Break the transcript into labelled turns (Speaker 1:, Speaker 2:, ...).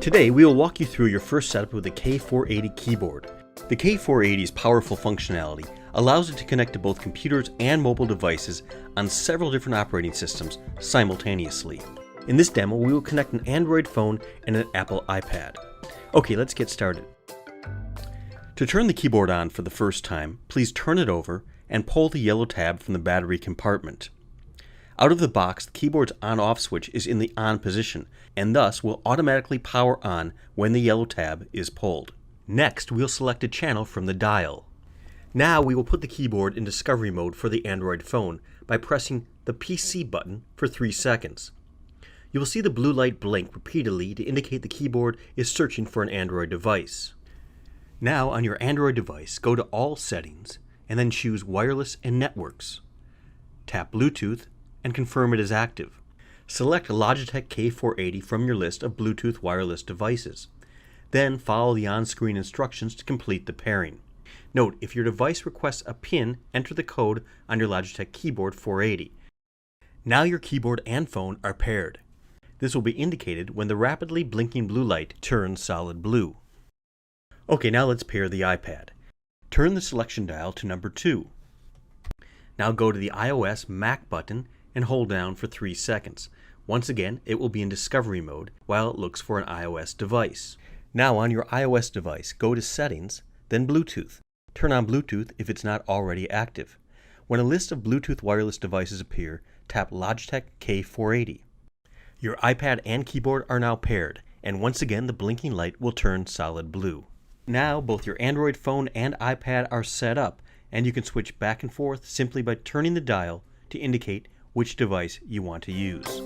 Speaker 1: Today we will walk you through your first setup with the K480 keyboard. The K480's powerful functionality allows it to connect to both computers and mobile devices on several different operating systems simultaneously. In this demo we will connect an Android phone and an Apple iPad. Okay, let's get started. To turn the keyboard on for the first time, please turn it over and pull the yellow tab from the battery compartment. Out of the box, the keyboard's on-off switch is in the on position, and thus will automatically power on when the yellow tab is pulled. Next, we'll select a channel from the dial. Now we will put the keyboard in discovery mode for the Android phone by pressing the PC button for 3 seconds. You will see the blue light blink repeatedly to indicate the keyboard is searching for an Android device. Now on your Android device, go to All Settings and then choose Wireless and Networks. Tap Bluetooth and confirm it is active. Select Logitech K480 from your list of Bluetooth wireless devices. Then follow the on-screen instructions to complete the pairing. Note, if your device requests a PIN, enter the code on your Logitech Keyboard 480. Now your keyboard and phone are paired. This will be indicated when the rapidly blinking blue light turns solid blue. Okay, now let's pair the iPad. Turn the selection dial to number 2. Now go to the iOS Mac button and hold down for 3 seconds. Once again, it will be in discovery mode while it looks for an iOS device. Now on your iOS device, go to Settings, then Bluetooth. Turn on Bluetooth if it's not already active. When a list of Bluetooth wireless devices appear, tap Logitech K480. Your iPad and keyboard are now paired, and once again the blinking light will turn solid blue. Now both your Android phone and iPad are set up, and you can switch back and forth simply by turning the dial to indicate which device you want to use.